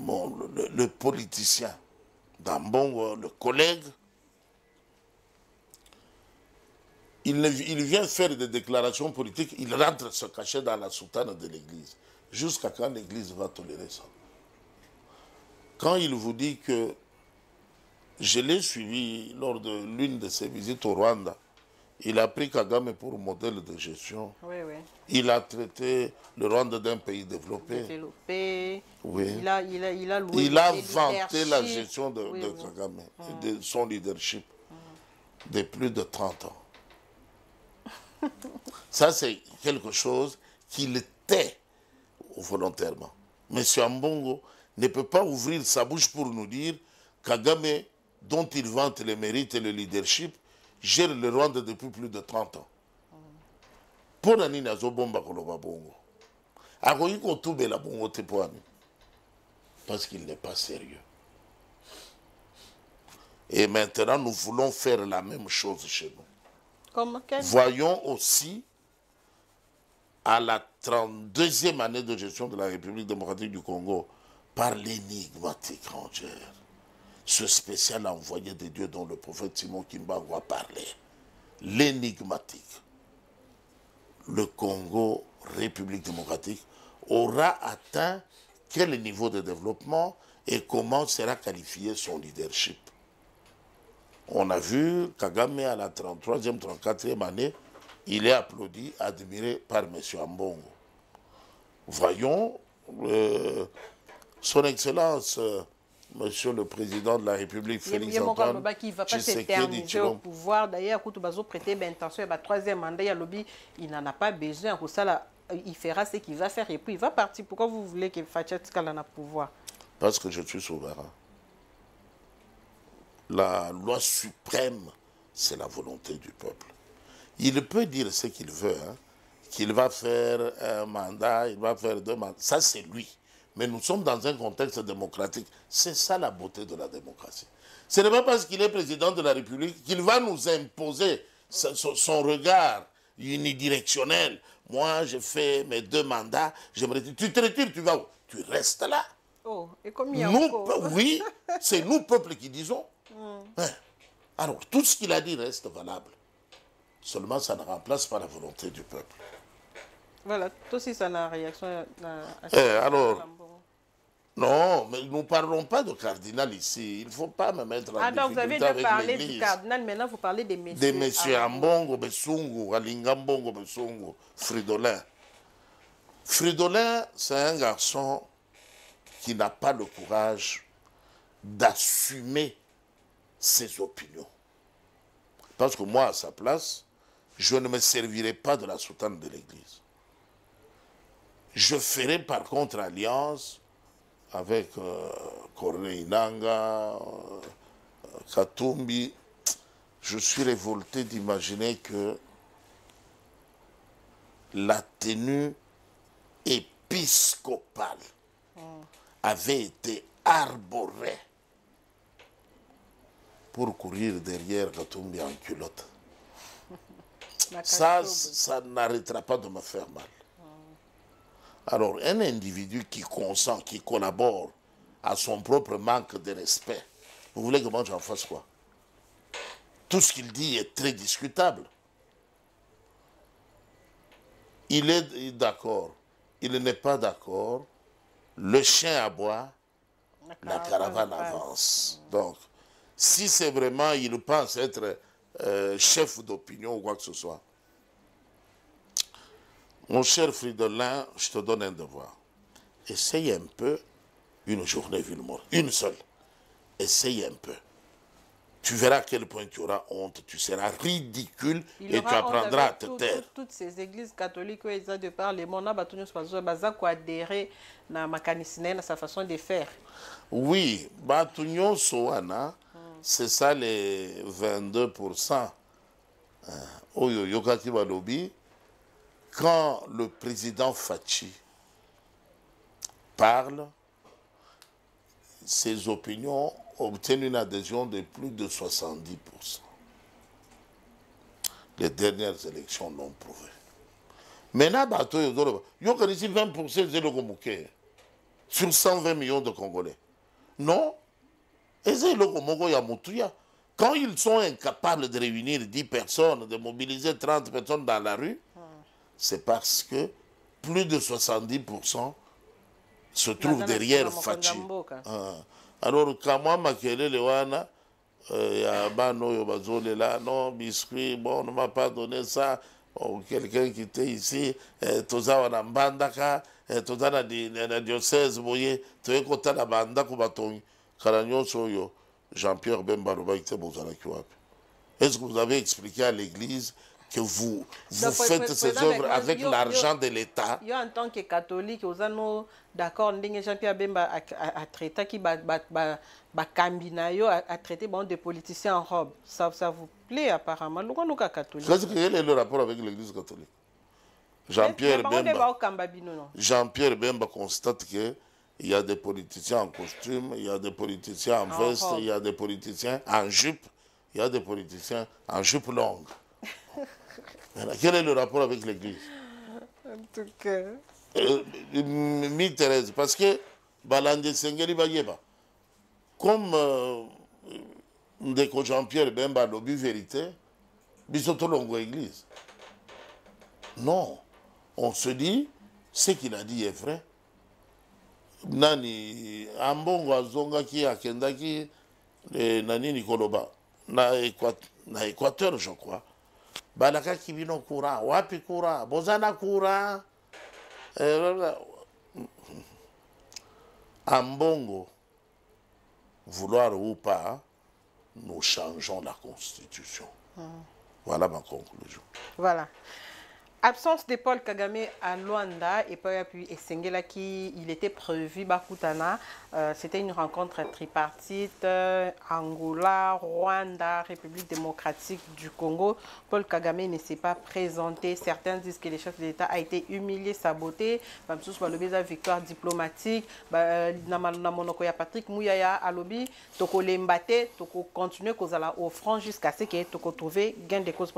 le politicien d'Ambongo, le collègue, il vient faire des déclarations politiques, il rentre se cacher dans la soutane de l'église. Jusqu'à quand l'église va tolérer ça? Quand il vous dit que je l'ai suivi lors de l'une de ses visites au Rwanda, Il a pris Kagame pour modèle de gestion. Oui, oui. Il a traité le Rwanda d'un pays développé. Oui. Il a loué. Il a vanté la gestion de oui. Kagame, de son leadership, de plus de 30 ans. Ça, c'est quelque chose qu'il tait volontairement. M. Ambongo ne peut pas ouvrir sa bouche pour nous dire Kagame, dont il vante les mérites et le leadership, gère le Rwanda depuis plus de 30 ans. Pour nani nazo bomba koloba bongo. Akoyi ko tube la bongo te poani. Parce qu'il n'est pas sérieux. Et maintenant, nous voulons faire la même chose chez nous. Comment? Voyons aussi, à la 32e année de gestion de la République démocratique du Congo, par l'énigmatique rangère, ce spécial envoyé de Dieu dont le prophète Simon Kimbangu a parlé, l'énigmatique, le Congo, République démocratique, aura atteint quel niveau de développement et comment sera qualifié son leadership. On a vu Kagame à la 33e, 34e année, il est applaudi, admiré par M. Ambongo. Voyons, son Excellence, Monsieur le Président de la République, Félix Antoine qui ne va pas s'éterniser au pouvoir. D'ailleurs, quand il prêter l'intention, il va troisième mandat, il n'en a pas besoin. Il fera ce qu'il va faire et puis il va partir. Pourquoi vous voulez qu'il fasse ce qu'il a pouvoir? Parce que je suis souverain. La loi suprême, c'est la volonté du peuple. Il peut dire ce qu'il veut, hein, qu'il va faire un mandat, il va faire 2 mandats. Ça, c'est lui. Mais nous sommes dans un contexte démocratique. C'est ça la beauté de la démocratie. Ce n'est pas parce qu'il est président de la République qu'il va nous imposer son regard unidirectionnel. Moi, je fais mes 2 mandats, je me retire. Tu te retires, tu vas où? Tu restes là. Oh, et combien encore? Oui, c'est nous, peuple, qui disons. Alors, tout ce qu'il a dit reste valable. Seulement, ça ne remplace pas la volonté du peuple. Voilà, toi aussi, ça n'a réaction alors, non, mais nous ne parlons pas de cardinal ici. Il ne faut pas me mettre en difficulté. Donc vous avez déjà parlé du cardinal, maintenant vous parlez des messieurs. Des messieurs Ambongo, Bessungu, Alingambongo, Bessungu, Fridolin. Fridolin, c'est un garçon qui n'a pas le courage d'assumer ses opinions. Parce que moi, à sa place, je ne me servirai pas de la soutane de l'Église. Je ferai par contre alliance avec Corneille Nanga, Katumbi. Je suis révolté d'imaginer que la tenue épiscopale avait été arborée pour courir derrière Katumbi en culotte. Ça n'arrêtera pas de me faire mal. Alors, un individu qui consent, qui collabore à son propre manque de respect, vous voulez que moi j'en fasse quoi? Tout ce qu'il dit est très discutable. Il est d'accord, il n'est pas d'accord, le chien aboie, la caravane avance. Donc, si c'est vraiment, il pense être chef d'opinion ou quoi que ce soit, mon cher Fridolin, je te donne un devoir. Essaye un peu une journée Villemort, une seule. Essaye un peu. Tu verras à quel point tu auras honte, tu seras ridicule et tu apprendras à te taire. Toutes ces églises catholiques, ils ont de parler, mon abattu nous adhérer à sa façon de faire. Oui, Batunyo Soana, c'est ça les 22%. Oyo Yokaki Balobi. Quand le président Fachi parle, ses opinions obtiennent une adhésion de plus de 70%. Les dernières élections l'ont prouvé. Maintenant, il y a 20% de Logomouké sur 120 millions de Congolais. Non. Quand ils sont incapables de réunir 10 personnes, de mobiliser 30 personnes dans la rue, c'est parce que plus de 70% se trouvent derrière Fachi. Alors, Kamwa Makele Lewana, Il y a Bano, là, non, biscuit, bon, on ne m'a pas donné ça. Bon, quelqu'un qui était ici, Toza wana Mbandaka, Toza na diocèse, voyez, Toye Kota na Bandako Batongi, Karanyon Soyo, Jean-Pierre Bemba, est-ce que vous avez expliqué à l'église que vous faites ces œuvres avec l'argent de l'État? Yo, en tant que catholique, vous êtes d'accord, Jean-Pierre Bemba a traité qui a traité des politiciens en robe. Ça vous plaît apparemment? Nous catholique. Quel est le rapport avec l'église catholique? Jean-Pierre Bemba constate que il y a des politiciens en costume, il y a des politiciens en veste, il y a des politiciens en jupe, il y a des politiciens en jupe longue. Quel est le rapport avec l'église? En tout cas. Thérèse, parce que Balande Sengeli Bayeba, comme Ndeko Jean-Pierre Bemba lobby vérité, Bisotolongo église. Non, on se dit, ce qu'il a dit est vrai. Nani Ambongo Azongaki Akendaki Nani Nikoloba na Équateur, je crois. Balaka Kibino Koura, Wapi Koura, Bozana Koura. Ambongo, vouloir ou pas, nous changeons la Constitution. Voilà ma conclusion. Voilà. Absence de Paul Kagame à Luanda et puis Esengela qui il était prévu Bakutana. C'était une rencontre tripartite Angola, Rwanda, République démocratique du Congo. Paul Kagame ne s'est pas présenté. Certains disent que le chef de l'État a été humilié, saboté. La victoire diplomatique. Patrick Mouyaya Alobi, Toko Lembate, Toko continuer à offrant jusqu'à ce que Toko trouver gain de cause.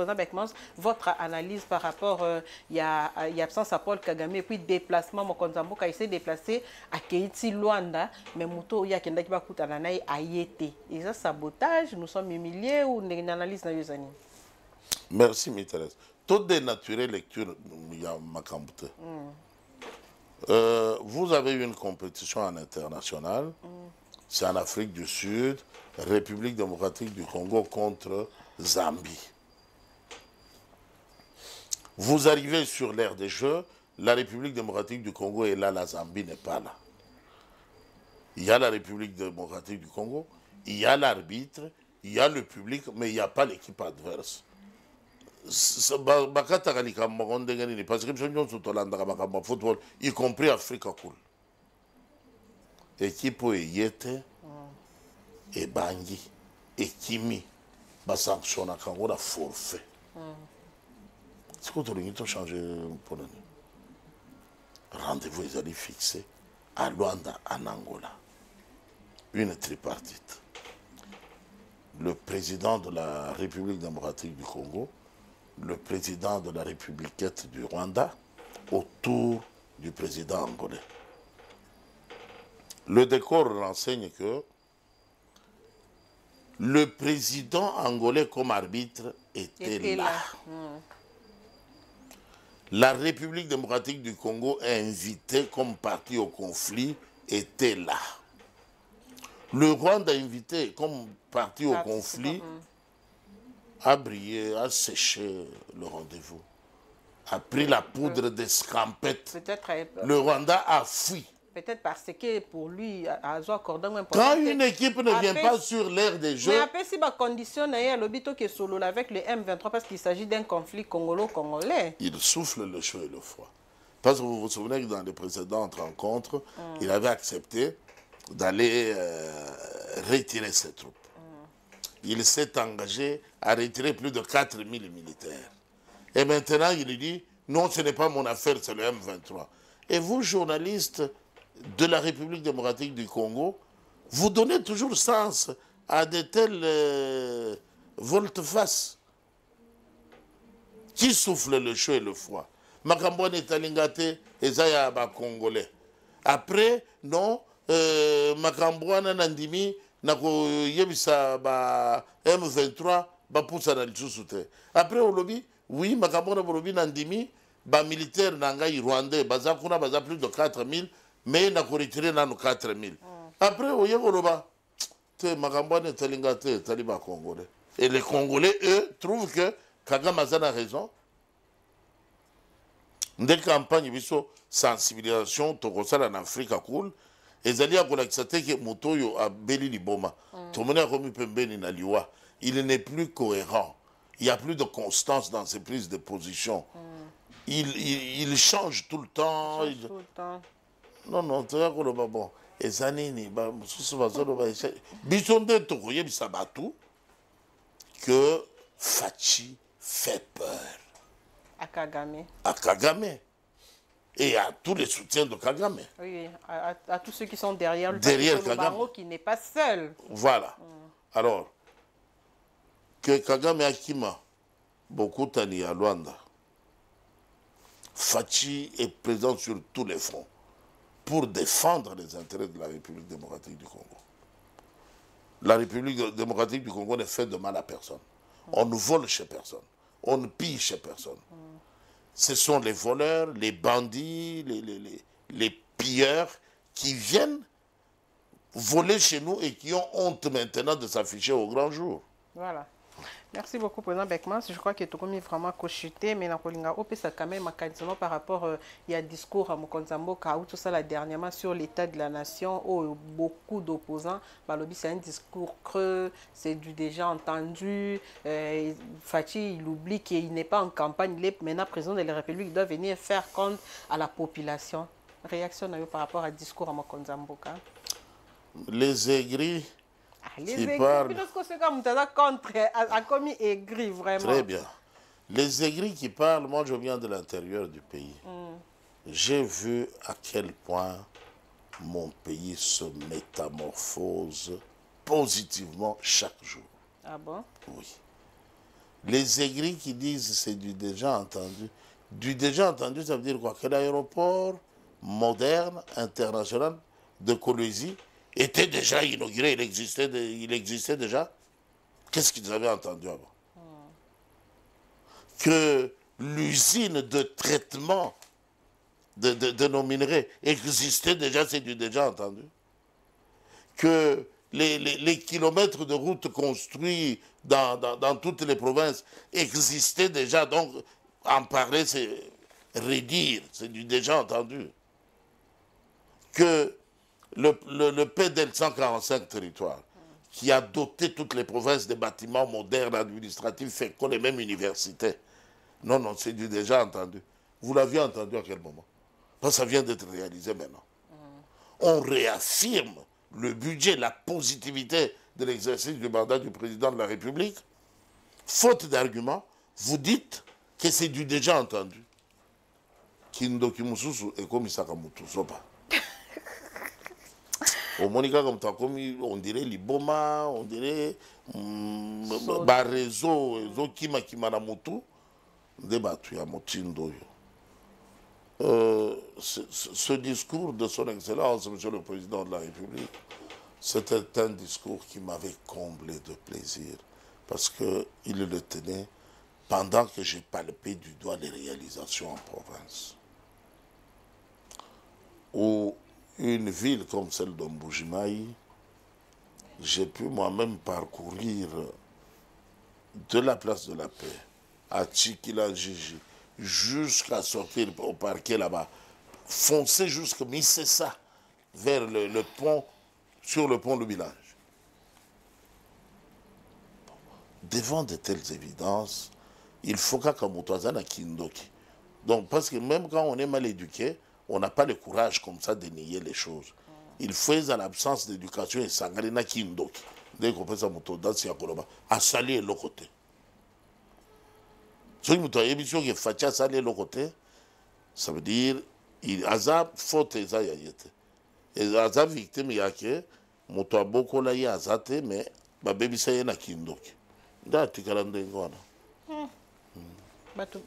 Votre analyse par rapport il y a absence à Paul Kagame et puis déplacement Mokonzambo qui a essayé de déplacer à Keiti Luanda mais Mouto il y a qui va coûter à naï ayete et ça sabotage nous sommes humiliés ou une analyse na yosani. Merci Thérèse. Toute dénaturée lecture il y a Makambute. Vous avez eu une compétition en international. C'est en Afrique du Sud, République démocratique du Congo contre Zambie. Vous arrivez sur l'aire des Jeux, la République démocratique du Congo est là, la Zambie n'est pas là. Il y a la République démocratique du Congo, il y a l'arbitre, il y a le public, mais il n'y a pas l'équipe adverse. Y compris Africa Cool. Équipe Yete, et Bangi, et Kimi, sanctionne à Congo la forfait. C'est quoi tu as changé pour l'année? Rendez-vous, ils allaient fixer à Luanda, en Angola. Une tripartite. Le président de la République démocratique du Congo, le président de la République du Rwanda, autour du président angolais. Le décor renseigne que le président angolais comme arbitre était là. La République démocratique du Congo, invitée comme partie au conflit, était là. Le Rwanda, invité comme partie au conflit, a brillé, a séché le rendez-vous, a pris la poudre d'escampette. Le Rwanda a fui. Peut-être parce que pour lui, quand une équipe ne vient pas sur l'aire des Jeux... Mais après, si on conditionne l'obito qui est solo avec le M23 parce qu'il s'agit d'un conflit congolo-congolais. Il souffle le chaud et le froid. Parce que vous vous souvenez que dans les précédentes rencontres, il avait accepté d'aller retirer ses troupes. Il s'est engagé à retirer plus de 4000 militaires. Et maintenant, il dit, non, ce n'est pas mon affaire, c'est le M23. Et vous, journalistes de la République démocratique du Congo, vous donnez toujours sens à de telles volte-face. Qui souffle le chaud et le froid? Makambouane et Talingate et Zaya Congolais. Après, non, Makambouane Nandimi, Nako Yebisa M23, Poussa dans le après, au lobby, oui, Makambouane Bolobi Nandimi, militaire Nangaï Rwandais, Bazakuna, plus de 4000, mais Nako retiré dans 4000. Après, au Yegoloba, Magambane Talingate, Taliba Congolais. Et les Congolais, eux, trouvent que Kagame a raison. Dès campagne, biso sensibilisation, Tokosala en Afrique cool. Et Zali a relaxé que Motoyo a beli liboma. Tout le monde a remis Pembeni na liwa. Il n'est plus cohérent. Il n'y a plus de constance dans ses prises de position. Il change tout le temps. Tout le temps. Non, non, tu vois que bon. Et Zanini, Bisonde Tokoye Bisabatu, que Fachi fait peur. À Kagame. À Kagame. Et à tous les soutiens de Kagame. Oui, à tous ceux qui sont derrière le Kagame. Qui n'est pas seul. Voilà. Alors, que Kagame Akima, beaucoup Tani à Luanda, Fachi est présent sur tous les fronts pour défendre les intérêts de la République démocratique du Congo. La République démocratique du Congo ne fait de mal à personne. On ne vole chez personne. On ne pille chez personne. Ce sont les voleurs, les bandits, les pilleurs qui viennent voler chez nous et qui ont honte maintenant de s'afficher au grand jour. Voilà. Merci beaucoup, Président Beckman. Je crois que tout comme vraiment cochuté, mais Napolinga Opé, ça quand même par rapport il y a discours à Mokonzambo, tout ça là dernièrement sur l'état de la nation, où beaucoup d'opposants, Balobi c'est un discours creux, c'est du déjà entendu. Fachi, il oublie qu'il n'est pas en campagne, il est maintenant président de la République, il doit venir faire compte à la population. Réaction par rapport à discours à Mokonzambo. Les aigris. Les aigris, a commis aigri, vraiment. Très bien. Les aigris qui parlent, moi je viens de l'intérieur du pays. J'ai vu à quel point mon pays se métamorphose positivement chaque jour. Ah bon? Oui. Les aigris qui disent c'est du déjà entendu. Du déjà entendu, ça veut dire quoi? Quel aéroport moderne, international, de Colosie, était déjà inauguré, il existait déjà. Qu'est-ce qu'ils avaient entendu avant? Que l'usine de traitement de nos minerais existait déjà, c'est du déjà entendu. Que les kilomètres de routes construits dans toutes les provinces existaient déjà, donc en parler, c'est redire, c'est du déjà entendu. Que le PDL 145 territoires, qui a doté toutes les provinces de bâtiments modernes, administratifs, fait qu'on les mêmes universités. Non, non, c'est du déjà entendu. Vous l'aviez entendu à quel moment? Parce que ça vient d'être réalisé maintenant. On réaffirme le budget, la positivité de l'exercice du mandat du président de la République. Faute d'arguments, vous dites que c'est du déjà entendu. Kindo Kimususu et Komisaka Mutusopa. Au Monica, on dirait Liboma, on dirait Barezo, Zokima Kimanamutu, débattu à Motindo. Ce discours de son Excellence, Monsieur le Président de la République, c'était un discours qui m'avait comblé de plaisir, parce qu'il le tenait pendant que j'ai palpé du doigt les réalisations en province. Où une ville comme celle d'Ombujimaï, j'ai pu moi-même parcourir de la place de la paix à Tchikilanjiji jusqu'à sortir au parquet là-bas, foncer jusqu'à Missessa vers le pont, sur le pont du village. Devant de telles évidences, il faut qu'Akamoutouazana Kindoki. Donc, parce que même quand on est mal éduqué, on n'a pas le courage comme ça de nier les choses. Il faut, à l'absence d'éducation, et Sangalina Kindoki, dès qu'on peut ça, à saluer l'autre côté. Si vous avez une émission qui est à saluer l'autre côté, ça veut dire il a faute et ça y a. Et a victime yake, moto a beaucoup là y a zate, mais ma baby ça y a Kindoki. Dati kalandengona.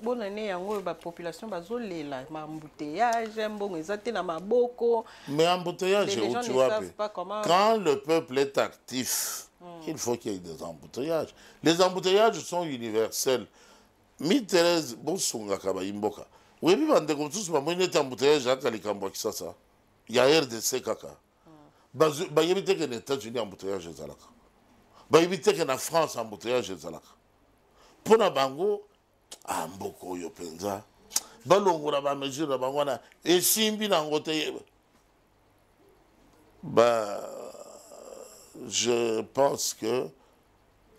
Bonne année, la population bazolela, ma embouteillage, mbongo ezate na maboko. Mais embouteillage, où tu vois, quand le peuple est actif, il faut qu'il y ait des embouteillages. Les embouteillages sont universels. Mi Thérèse Bosunga Kabaimboka. Oui, mais on a des embouteillage à Kalikambo Kisasa. Il y a RDC Kaka. bayebi te ke na États-Unis embouteillage ezalaka bayebi te ke na France embouteillage ezalaka mpo na bango mboka oyo mpenza balongola bamesure na bango wana esimbi nango te je pense que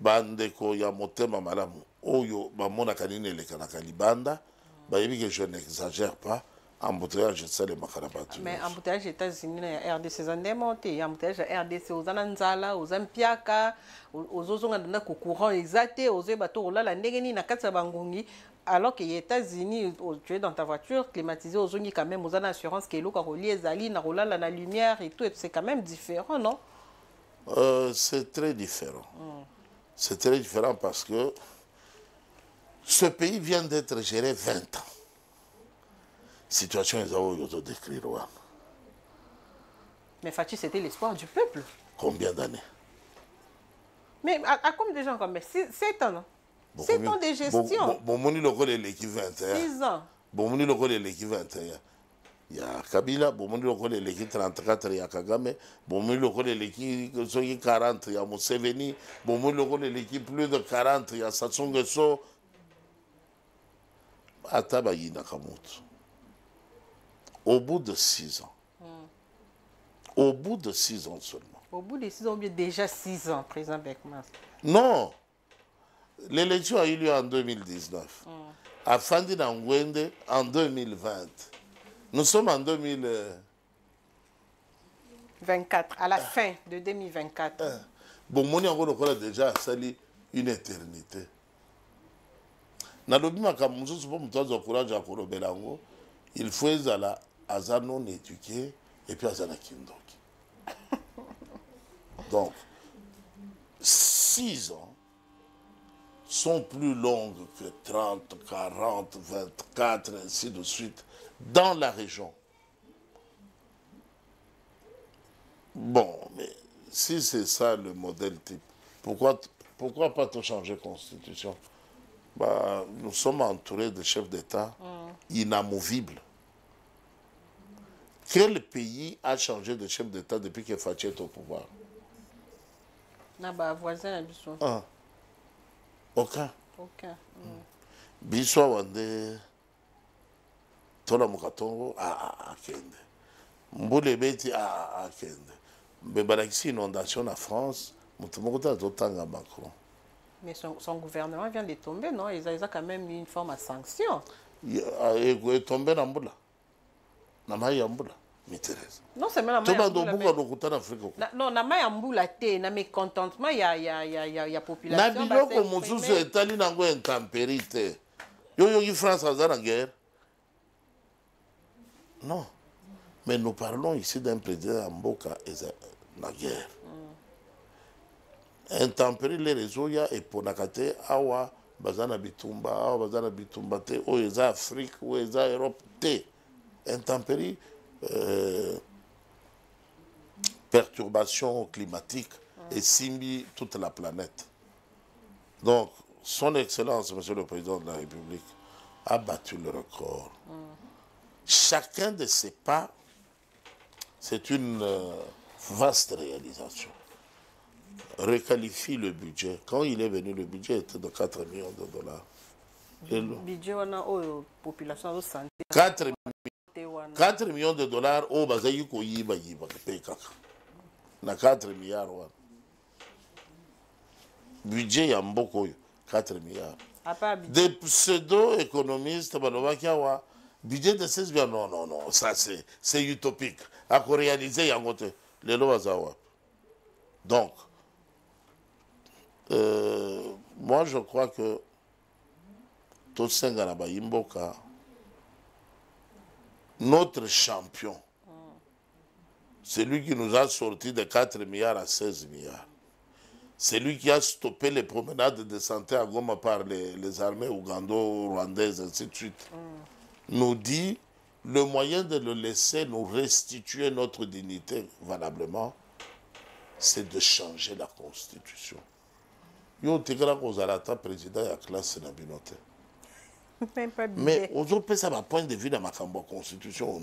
bandeko ya motema malamu oyo bamonaka nini elekanaka libanda bayebi que je n'exagère pas embouteillage esalemaka na bato mais embouteillage États-Unis na RDC eza ndemo te embouteillage ya RDC oza na nzala oza mpiaka ozozonga na ndako courant eza te ozoyeba to kolala ndenge nini na kati ya bangongi alors que les États-Unis, tu es dans ta voiture climatisée, aux zones quand même, aux assurances qui est là, la lumière et tout, c'est quand même différent, non? C'est très différent. C'est très différent parce que ce pays vient d'être géré 20 ans. Situation est à décrire. Mais Fachi, c'était l'espoir du peuple. Combien d'années? Mais à combien de gens comme 7 ans, non? 7 ans de gestion. Bon, mon local est l'équipe 21. 6 ans. Bon, mon local est l'équipe 21. Il y a Kabila, bon, mon local est l'équipe 34, il y a Kagame. Bon, mon local est l'équipe 40, il y a Museveni. Bon, mon local est l'équipe plus de 40, il y a Sassou Nguesso. Atabayi Nakamoto. Au bout de 6 ans. Au bout de 6 ans seulement. Au bout de 6 ans, ou bien déjà 6 ans, président Beckman. Non. L'élection a eu lieu en 2019. À Fandi Nangwende en 2020. Nous sommes en 2024, à la fin de 2024. Bon, mon on a déjà sali une éternité. Il faut ezala aza non éduqué et puis azana kindoki. Donc, 6 ans sont plus longues que 30, 40, 24, ainsi de suite, dans la région. Bon, mais si c'est ça le modèle type, pourquoi pas tout changer de constitution? Nous sommes entourés de chefs d'État inamovibles. Quel pays a changé de chef d'État depuis que Fachi est au pouvoir? Voisin, aucun. Aucun. Biswa wande tola mukatongo akende. Mbule beti akende. Bebalakisi inondation en France, mutumokota zotanga Macron. Mais son gouvernement vient de tomber, non? Ils ont quand même une forme de sanction. Il est tombé dans Mbula. Non, c'est même la non, na mayambula te, na mécontentement, il y a population. Na biloko mosusu etali nango intempérité. Yo France a la guerre. Non. Mais nous parlons ici d'un président Mboka et la guerre. Intempérie les réseaux ya et ponakate awa bazana bitumba te o eza Afrique ou eza Europe te. Intempérie perturbation climatique et simbi toute la planète. Donc, son Excellence, Monsieur le Président de la République, a battu le record. Chacun de ses pas, c'est une vaste réalisation. Requalifie le budget. Quand il est venu, le budget était de 4 millions de dollars. Le budget, on a une population de santé. 4 millions de dollars, oh, bazayi ko yiba pekaka. Na 4 milliards. Budget ya mboko 4 milliards. Des pseudo-économistes, budget de 16 milliards, non, ça c'est utopique. À réaliser, les lois. Donc, moi je crois que tout Sengana Imboka, notre champion, c'est lui qui nous a sorti de 4 milliards à 16 milliards. C'est lui qui a stoppé les promenades de santé à Goma par les armées ougando-rwandaises, ainsi de suite. Nous dit, le moyen de le laisser nous restituer notre dignité valablement, c'est de changer la Constitution. Yo tegala kozalata président ya classe na binote. Mais aujourd'hui, ça va point de vue dans ma Constitution.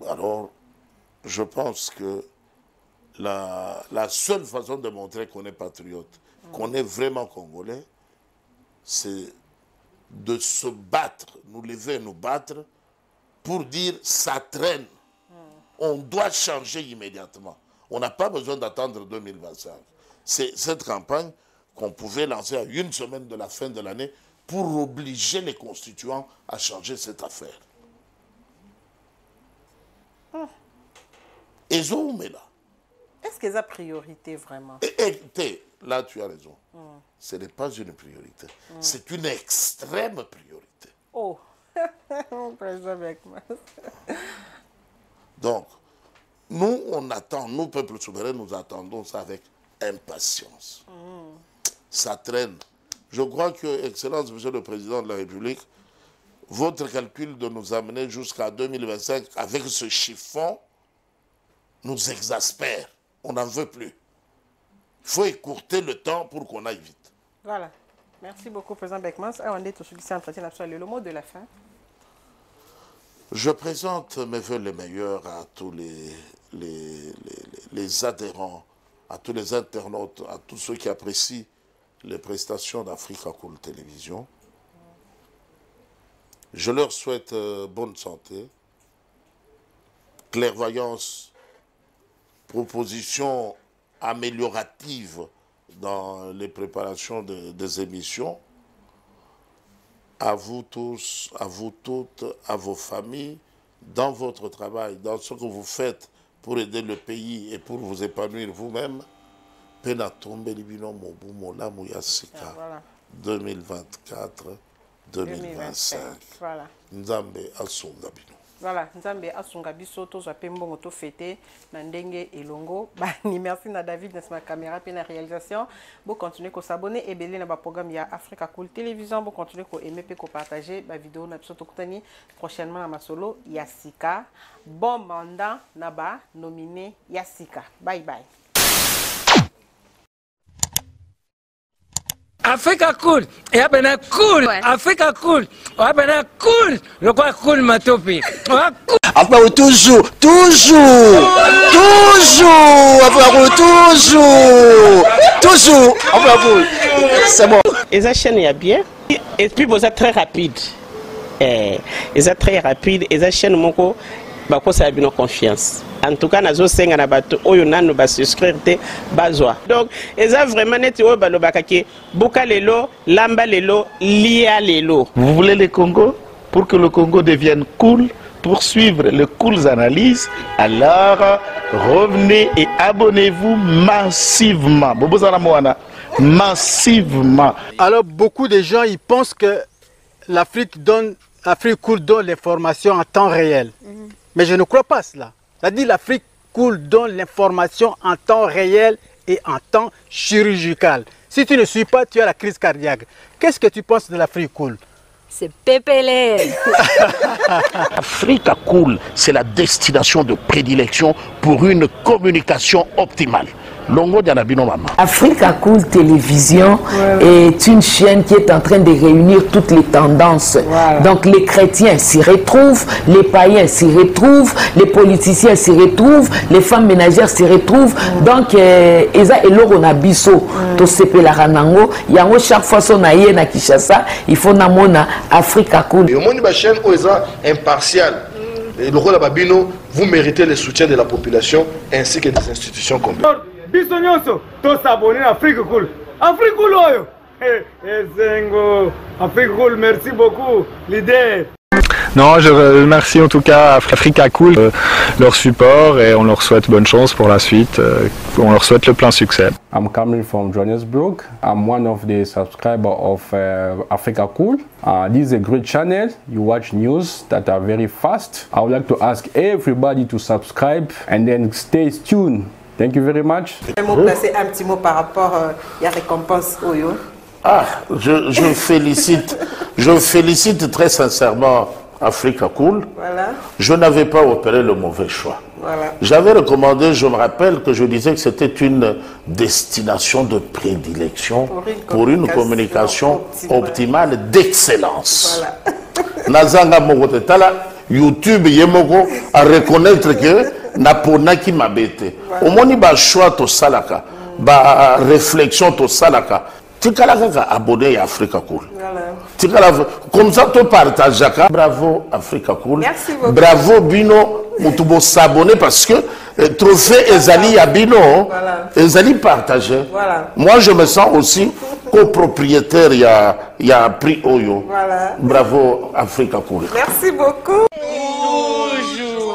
Alors, je pense que la seule façon de montrer qu'on est patriote, qu'on est vraiment congolais, c'est de se battre, nous lever et nous battre pour dire ça traîne. On doit changer immédiatement. On n'a pas besoin d'attendre 2025. C'est cette campagne qu'on pouvait lancer à une semaine de la fin de l'année pour obliger les constituants à changer cette affaire. Et zo, mais là. Est-ce qu'ils ont priorité vraiment? Écoutez, là tu as raison. Ce n'est pas une priorité. C'est une extrême priorité. Oh, président Beckman. Donc, nous, on attend, nous, peuple souverain, nous attendons ça avec impatience. Ça traîne. Je crois que, Excellence, Monsieur le Président de la République, votre calcul de nous amener jusqu'à 2025 avec ce chiffon nous exaspère. On n'en veut plus. Il faut écourter le temps pour qu'on aille vite. Voilà. Merci beaucoup, Président Beckman. On est au sujet de l'entretien absolu. Le mot de la fin. Je présente mes voeux les meilleurs à tous les adhérents, à tous les internautes, à tous ceux qui apprécient les prestations d'Africa Cool Télévision. Je leur souhaite bonne santé, clairvoyance, propositions amélioratives dans les préparations des émissions. À vous tous, à vous toutes, à vos familles, dans votre travail, dans ce que vous faites pour aider le pays et pour vous épanouir vous-même. Penatombe libino mobumo la muyasika 2024-2025. Voilà. Nzambe asunga bino. Voilà, Nzambe asunga biso tozwa pe mbongo to fêter na ndenge elongo. Ni merci na David na ma caméra pe na réalisation. Bo continuer ko s'abonner et belé na ba programme ya Africa Cool Télévision, bo continuer ko aimer pe ko partager ba vidéo na biso to kutani prochainement na masolo Yasika. Bon mandat na ba nominé Yasika. Bye bye. Africa Cool, et abena cool, ouais. Africa Cool, abena cool, le quoi cool matopi. Après toujours, après c'est bon. Et ça chaîne est bien, et puis vous êtes très rapide. Et ça très rapide, et ça chaîne moko, bah quoi ça a bien confiance. En tout cas, nazo senga na bato oyo nanu ba souscrire te bazwa. Donc, eza vraiment net oyo ba lobakaki buka lelo, lamba lelo, lia lelo. Vous voulez le Congo pour que le Congo devienne cool, pour suivre les cool analyses, alors revenez et abonnez-vous massivement. Bobozana Moana, massivement. Alors beaucoup de gens ils pensent que l'Afrique Cool donne l'information en temps réel. Mais je ne crois pas cela. C'est-à-dire l'Afrique Cool donne l'information en temps réel et en temps chirurgical. Si tu ne suis pas, tu as la crise cardiaque. Qu'est-ce que tu penses de l'Afrique Cool? C'est PPL. Africa Cool, c'est la destination de prédilection pour une communication optimale. Longo Dianabino Mama. Africa Cool Télévision est une chaîne qui est en train de réunir toutes les tendances. Voilà. Donc les chrétiens s'y retrouvent, les païens s'y retrouvent, les politiciens s'y retrouvent, les femmes ménagères s'y retrouvent. Donc Eza et Lorona Bisso, to sepe la ranango, yango chaque fois son aïe na Kinshasa, il faut namona Africa Cool. Et au monde de la chaîne Oeza impartial. Et le rôle de Babino, vous méritez le soutien de la population ainsi que des institutions complètes. Bisognoso, tous s'abonner à Africa Cool. Africa Cool, oyo. Zengo, Africa Cool, merci beaucoup, leader. Non, je remercie en tout cas Africa Cool, leur support et on leur souhaite bonne chance pour la suite. On leur souhaite le plein succès. I'm coming from Johannesburg. I'm one of the subscribers of Africa Cool. This is a great channel. You watch news that are very fast. I would like to ask everybody to subscribe and then stay tuned. Thank you very much. Placer un petit mot par rapport à la récompense Oyo. Ah, je félicite très sincèrement Africa Cool. Voilà. Je n'avais pas opéré le mauvais choix. Voilà. J'avais recommandé, je me rappelle que je disais que c'était une destination de prédilection pour une communication optimale d'excellence. Voilà. Nazanga Mogotetala, YouTube Yemoko, à reconnaître que naponaki mabete omoni ba choix to salaka ba réflexion to salaka tikala kaka abonné ya Africa Cool tikala comme ça to partageaka bravo Africa Cool bravo bino mutubo s'abonner parce que trophée ezali ya bino ezali partagé moi je me sens aussi copropriétaire il y a prix Oyo. Bravo Africa Cool. Merci beaucoup. Toujours.